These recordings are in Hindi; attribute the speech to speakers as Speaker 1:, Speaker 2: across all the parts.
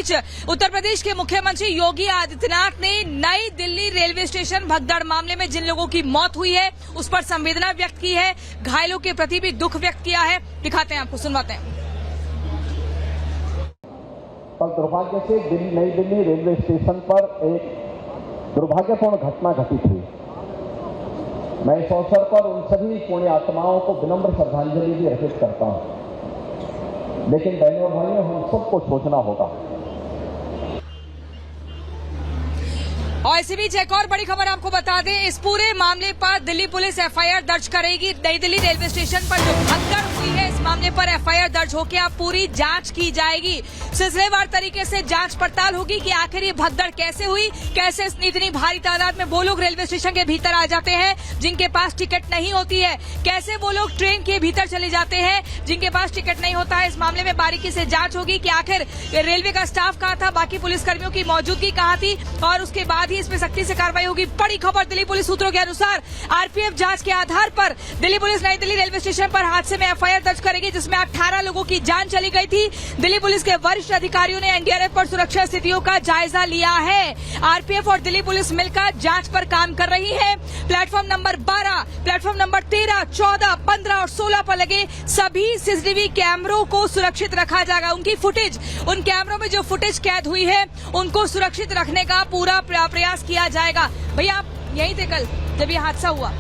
Speaker 1: बीच उत्तर प्रदेश के मुख्यमंत्री योगी आदित्यनाथ ने नई दिल्ली रेलवे स्टेशन भगदड़ मामले में जिन लोगों की मौत हुई है उस पर संवेदना व्यक्त की है, घायलों के प्रति भी दुख व्यक्त किया है। दिखाते हैं आपको, सुनवाते हैं।
Speaker 2: कल दुर्भाग्य से नई दिल्ली रेलवे स्टेशन पर एक दुर्भाग्यपूर्ण घटना घटित हुई। मैं इस अवसर पर उन सभी पुण्य आत्माओं को विनम्र श्रद्धांजलि भी अर्पित करता हूं, लेकिन बहनों और भाइयों, हम सबको सोचना होगा।
Speaker 1: और इसी बीच एक और बड़ी खबर आपको बता दें, इस पूरे मामले पर दिल्ली पुलिस एफआईआर दर्ज करेगी। नई दिल्ली रेलवे स्टेशन पर जो भगदड़ हुई है, इस मामले पर एफआईआर दर्ज होकर अब पूरी जांच की जाएगी। सिलसिलेवार तरीके से जांच पड़ताल होगी कि आखिर ये भगदड़ कैसे हुई, कैसे इतनी भारी तादाद में वो लोग रेलवे स्टेशन के भीतर आ जाते हैं जिनके पास टिकट नहीं होती है, कैसे वो लोग ट्रेन के भीतर चले जाते हैं जिनके पास टिकट नहीं होता है। इस मामले में बारीकी से जांच होगी कि आखिर रेलवे का स्टाफ कहाँ था, बाकी पुलिसकर्मियों की मौजूदगी कहाँ थी, और उसके बाद इसमें सख्ती से कार्रवाई होगी। बड़ी खबर दिल्ली पुलिस सूत्रों के अनुसार आरपीएफ जांच के आधार पर दिल्ली पुलिस नई दिल्ली रेलवे स्टेशन पर हादसे में एफआईआर दर्ज करेगी, जिसमें 18 लोगों की जान चली गई थी। दिल्ली पुलिस के वरिष्ठ अधिकारियों ने एनडीआरएफ पर सुरक्षा स्थितियों का जायजा लिया है। आरपीएफ और दिल्ली पुलिस मिलकर जांच पर काम कर रही है। प्लेटफॉर्म नंबर 12, प्लेटफॉर्म नंबर 13, 14, 15 और 16 पर लगे सभी सीसीटीवी कैमरों को सुरक्षित रखा जाएगा। उनकी फुटेज, उन कैमरों में जो फुटेज कैद हुई है उनको सुरक्षित रखने का पूरा प्रयास किया जाएगा। भैया आप यहीं थे कल जब ये हादसा हुआ?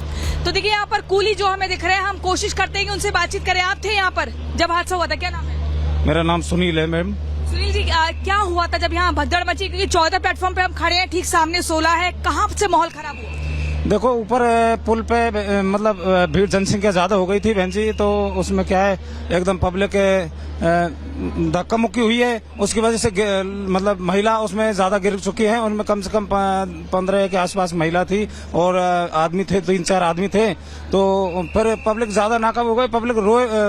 Speaker 1: तो देखिए यहाँ पर कूली जो हमें दिख रहे हैं, हम कोशिश करते हैं कि उनसे बातचीत करें। आप थे यहाँ पर जब हादसा हुआ था, क्या नाम है?
Speaker 3: मेरा नाम सुनील है मैम।
Speaker 1: सुनील जी, क्या हुआ था जब यहाँ भगदड़ मची? क्योंकि 14 प्लेटफॉर्म पे हम खड़े हैं, ठीक सामने 16 है, कहाँ से माहौल खराब हुआ?
Speaker 3: देखो ऊपर पुल पे मतलब भीड़ जनसंख्या ज्यादा हो गई थी बहन जी, तो उसमें क्या है एकदम पब्लिक धक्का मुक्की हुई है। उसकी वजह से मतलब महिला उसमें ज्यादा गिर चुकी है। उनमें कम से कम 15 के आसपास महिला थी और आदमी थे, 3-4 आदमी थे। तो फिर पब्लिक ज्यादा नाकाब हो गई, पब्लिक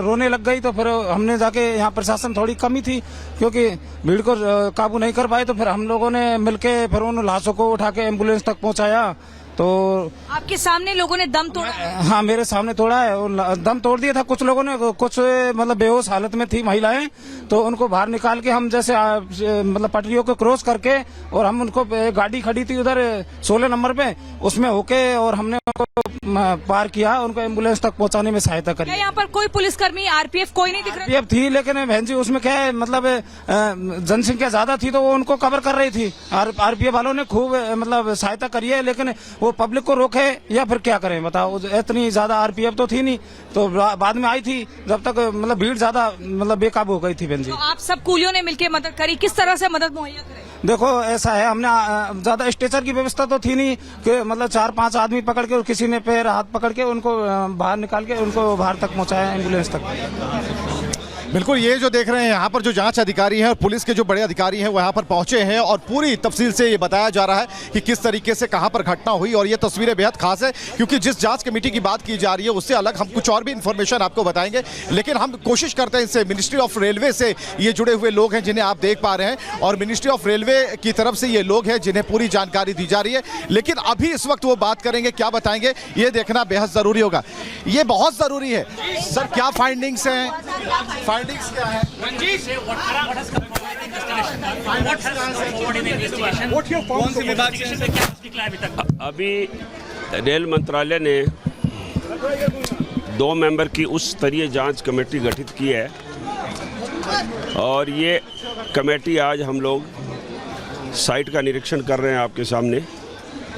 Speaker 3: रोने लग गई। तो फिर हमने जाके यहाँ प्रशासन थोड़ी कमी थी क्योंकि भीड़ को काबू नहीं कर पाए, तो फिर हम लोगों ने मिलके फिर उन लाशों को उठा के एम्बुलेंस तक पहुंचाया। तो
Speaker 1: आपके सामने लोगों ने दम तोड़ा?
Speaker 3: हाँ, मेरे सामने तोड़ा है, दम तोड़ दिया था कुछ लोगों ने। कुछ मतलब बेहोश हालत में थी महिलाएं, तो उनको बाहर निकाल के हम जैसे मतलब पटरियों को क्रॉस करके, और हम उनको गाड़ी खड़ी थी उधर 16 नंबर पे, उसमें होके और हमने उनको पार किया, उनको एम्बुलेंस तक पहुंचाने में सहायता करी।
Speaker 1: यहाँ पर कोई पुलिसकर्मी आरपीएफ कोई नहीं दिख रहा?
Speaker 3: आरपीएफ थी, लेकिन बहन जी उसमें क्या है मतलब जनसंख्या ज्यादा थी तो वो उनको कवर कर रही थी। आरपीएफ वालों ने खूब मतलब सहायता करी है, लेकिन वो पब्लिक को रोके या फिर क्या करें बताओ। इतनी ज्यादा आरपीएफ तो थी नहीं, तो बाद में आई थी जब तक मतलब भीड़ ज्यादा मतलब बेकाबू हो गई थी बहन जी।
Speaker 1: तो आप सब कूलियों ने मिलकर मदद करी, किस तरह से मदद मुहैया करें?
Speaker 3: देखो ऐसा है, हमने ज्यादा स्ट्रेचर की व्यवस्था तो थी नहीं कि मतलब 4-5 आदमी पकड़ के और किसी ने पैर हाथ पकड़ के उनको बाहर निकाल के उनको बाहर तक पहुंचाया, एम्बुलेंस तक।
Speaker 4: बिल्कुल, ये जो देख रहे हैं यहाँ पर जो जांच अधिकारी हैं और पुलिस के जो बड़े अधिकारी हैं वो यहाँ पर पहुंचे हैं और पूरी तफसील से ये बताया जा रहा है कि किस तरीके से कहाँ पर घटना हुई। और ये तस्वीरें बेहद खास है क्योंकि जिस जांच कमेटी की बात की जा रही है उससे अलग हम कुछ और भी इन्फॉर्मेशन आपको बताएंगे, लेकिन हम कोशिश करते हैं इनसे। मिनिस्ट्री ऑफ रेलवे से ये जुड़े हुए लोग हैं जिन्हें आप देख पा रहे हैं, और मिनिस्ट्री ऑफ रेलवे की तरफ से ये लोग हैं जिन्हें पूरी जानकारी दी जा रही है। लेकिन अभी इस वक्त वो बात करेंगे, क्या बताएंगे ये देखना बेहद जरूरी होगा। ये बहुत जरूरी है सर, क्या फाइंडिंग्स हैं? फाइंडिंग्स क्या है?
Speaker 5: अभी रेल मंत्रालय ने 2 मेंबर की उच्च स्तरीय जांच कमेटी गठित की है, और ये कमेटी आज हम लोग साइट का निरीक्षण कर रहे हैं आपके सामने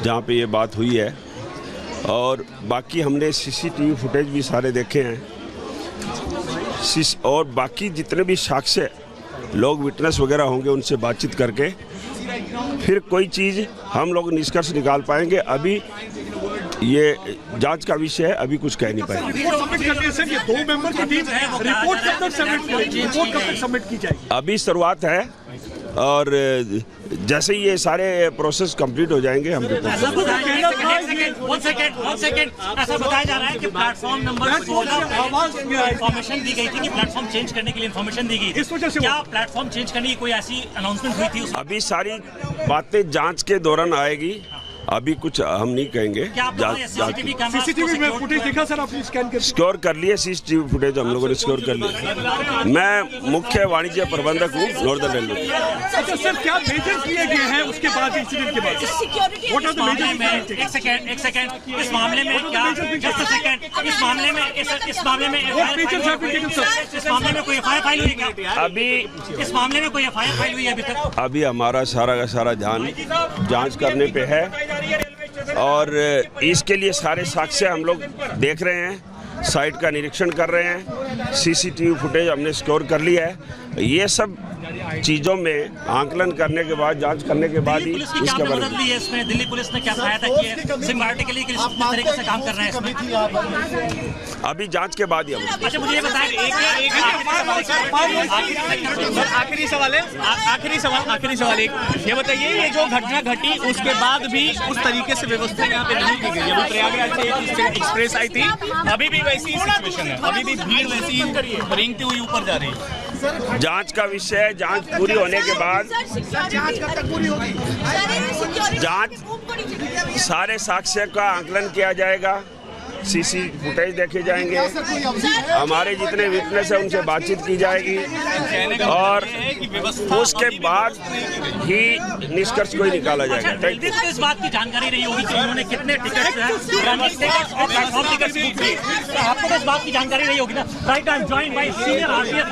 Speaker 5: जहाँ पे ये बात हुई है। और बाकी हमने सीसीटीवी फुटेज भी सारे देखे हैं, और बाकी जितने भी साक्ष्य लोग विटनेस वगैरह होंगे उनसे बातचीत करके फिर कोई चीज़ हम लोग निष्कर्ष निकाल पाएंगे। अभी ये जांच का विषय है, अभी कुछ कह नहीं पाएंगे। अभी शुरुआत है, और जैसे ही ये सारे प्रोसेस कंप्लीट हो जाएंगे हम रिपोर्ट।
Speaker 6: ऐसा बताया जा रहा है कि प्लेटफॉर्म नंबर 16 इन्फॉर्मेशन दी गई थी कि प्लेटफॉर्म चेंज करने के लिए इन्फॉर्मेशन दी गई थी। क्या प्लेटफॉर्म चेंज करने की कोई ऐसी अनाउंसमेंट हुई थी?
Speaker 5: अभी सारी बातें जांच के दौरान आएगी, अभी कुछ हम नहीं कहेंगे।
Speaker 6: क्या आप
Speaker 7: सीसीटीवी में फुटेज देखा सर आपने स्कैन कर?
Speaker 5: स्कोर कर लिए सीसीटीवी फुटेज हम लोगों ने स्कोर कर लिया। मैं मुख्य वाणिज्य प्रबंधक हूँ नॉर्दर्न रेलवे।
Speaker 7: अच्छा सर, क्या मेजर्स लिए गए हैं उसके बाद, इंसिडेंट के बाद? What are the measures?
Speaker 6: एक सेकंड इस मामले में क्या just a second, इस मामले में इस मामले में कोई एफआईआर फाइल हुई है क्या?
Speaker 5: अभी
Speaker 6: इस मामले में कोई एफआईआर फाइल हुई है अभी तक?
Speaker 5: अभी हमारा सारा का सारा ध्यान जांच करने पे है और इसके लिए सारे साक्ष्य हम लोग देख रहे हैं, साइट का निरीक्षण कर रहे हैं, सीसीटीवी फुटेज हमने स्कोर कर लिया है। ये सब चीजों में आंकलन करने के बाद, जांच करने के बाद ही
Speaker 6: पुलिस की क्या मदद ली है इसमें? दिल्ली पुलिस ने क्या सहायता की है सिम्बायोटिकली किस तरीके से काम कर रहे हैं इसमें?
Speaker 5: अभी जांच के बाद ही हम।
Speaker 6: अच्छा मुझे ये बताएं,
Speaker 8: आखिरी सवाल एक ये बताइए, ये जो घटना घटी उसके बाद भी उस तरीके से व्यवस्था यहाँ पे नहीं की गई। अभी प्रयागराज से एक एक्सप्रेस आई थी, अभी भी वैसी ही सिचुएशन है, अभी भी भीड़ वैसी रेंगती हुई ऊपर जा रही है।
Speaker 5: जांच का विषय है, जांच पूरी होने के बाद जांच सारे साक्ष्य का आंकलन किया जाएगा, सीसी फुटेज देखे जाएंगे, हमारे जितने विटनेस है उनसे बातचीत की जाएगी और उसके बाद ही निष्कर्ष को ही निकाला जाएगा।
Speaker 6: दिल्ली को इस बात की जानकारी रही होगी कि उन्होंने कितने टिकट आपको इस बात की जानकारी रही होगी ना? Right, I am joined by senior RPF.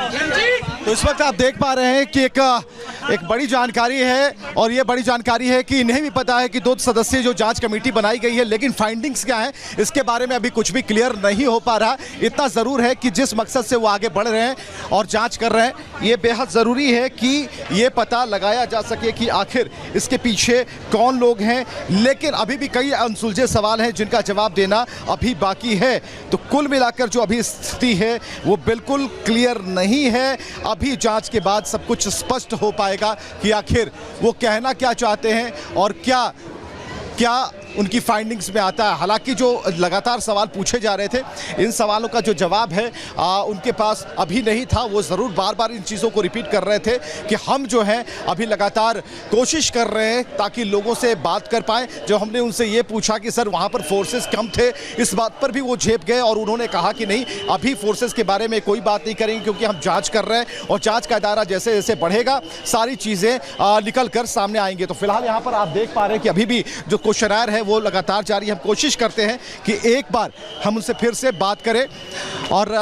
Speaker 4: तो इस वक्त आप देख पा रहे हैं कि एक बड़ी जानकारी है और ये बड़ी जानकारी है कि इन्हें भी पता है कि 2 सदस्यीय जो जांच कमेटी बनाई गई है, लेकिन फाइंडिंग्स क्या है इसके बारे में अभी कुछ भी क्लियर नहीं हो पा रहा। इतना ज़रूर है कि जिस मकसद से वो आगे बढ़ रहे हैं और जांच कर रहे हैं, ये बेहद ज़रूरी है कि ये पता लगाया जा सके कि आखिर इसके पीछे कौन लोग हैं। लेकिन अभी भी कई अनसुलझे सवाल हैं जिनका जवाब देना अभी बाकी है। तो कुल मिलाकर जो अभी स्थिति है वो बिल्कुल क्लियर नहीं है। अभी जांच के बाद सब कुछ स्पष्ट हो पाएगा कि आखिर वो कहना क्या चाहते हैं और क्या उनकी फाइंडिंग्स में आता है। हालांकि जो लगातार सवाल पूछे जा रहे थे, इन सवालों का जो जवाब है उनके पास अभी नहीं था। वो ज़रूर बार बार इन चीज़ों को रिपीट कर रहे थे कि हम जो हैं अभी लगातार कोशिश कर रहे हैं ताकि लोगों से बात कर पाएँ। जब हमने उनसे ये पूछा कि सर वहाँ पर फोर्सेस कम थे, इस बात पर भी वो झेप गए और उन्होंने कहा कि नहीं, अभी फोर्सेस के बारे में कोई बात नहीं करेंगे क्योंकि हम जाँच कर रहे हैं और जाँच का दायरा जैसे जैसे बढ़ेगा सारी चीज़ें निकल कर सामने आएंगे। तो फिलहाल यहाँ पर आप देख पा रहे हैं कि अभी भी जो क्वेश्चनर है वो लगातार जारी। हम कोशिश करते हैं कि एक बार हम उनसे फिर से बात करें और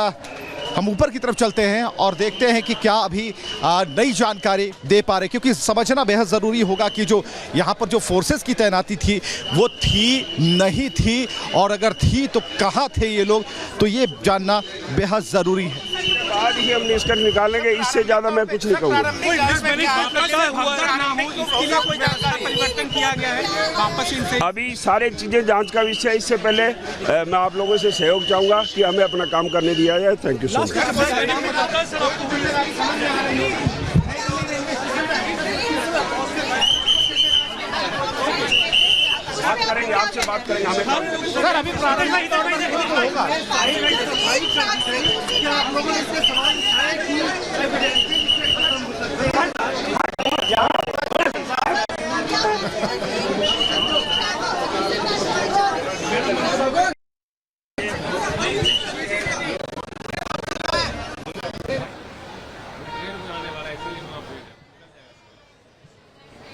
Speaker 4: हम ऊपर की तरफ चलते हैं और देखते हैं कि क्या अभी नई जानकारी दे पा रहे, क्योंकि समझना बेहद ज़रूरी होगा कि जो यहाँ पर जो फोर्सेस की तैनाती थी वो थी नहीं थी, और अगर थी तो कहाँ थे ये लोग, तो ये जानना बेहद ज़रूरी है।
Speaker 5: आज ही हम निष्कर्ष निकालेंगे, इससे ज़्यादा मैं कुछ नहीं कहूँगा। अभी सारे चीज़ें जांच का विषय है। इससे पहले मैं आप लोगों से सहयोग चाहूँगा कि हमें अपना काम करने दिया जाए। Thank you so much. बात करेंगे, आपसे बात करेंगे। हमें
Speaker 7: सर अभी प्रारंभिक होगा आप लोगों ने इसके सवाल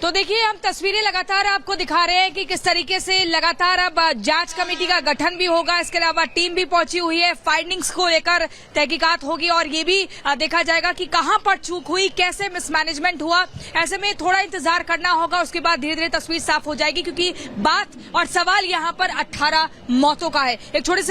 Speaker 1: तो देखिए, हम तस्वीरें लगातार आपको दिखा रहे हैं कि किस तरीके से लगातार अब जांच कमेटी का गठन भी होगा। इसके अलावा टीम भी पहुंची हुई है, फाइंडिंग्स को लेकर तहकीकात होगी और ये भी देखा जाएगा कि कहां पर चूक हुई, कैसे मिसमैनेजमेंट हुआ। ऐसे में थोड़ा इंतजार करना होगा, उसके बाद धीरे धीरे तस्वीर साफ हो जाएगी, क्योंकि बात और सवाल यहां पर 18 मौतों का है। एक छोटे से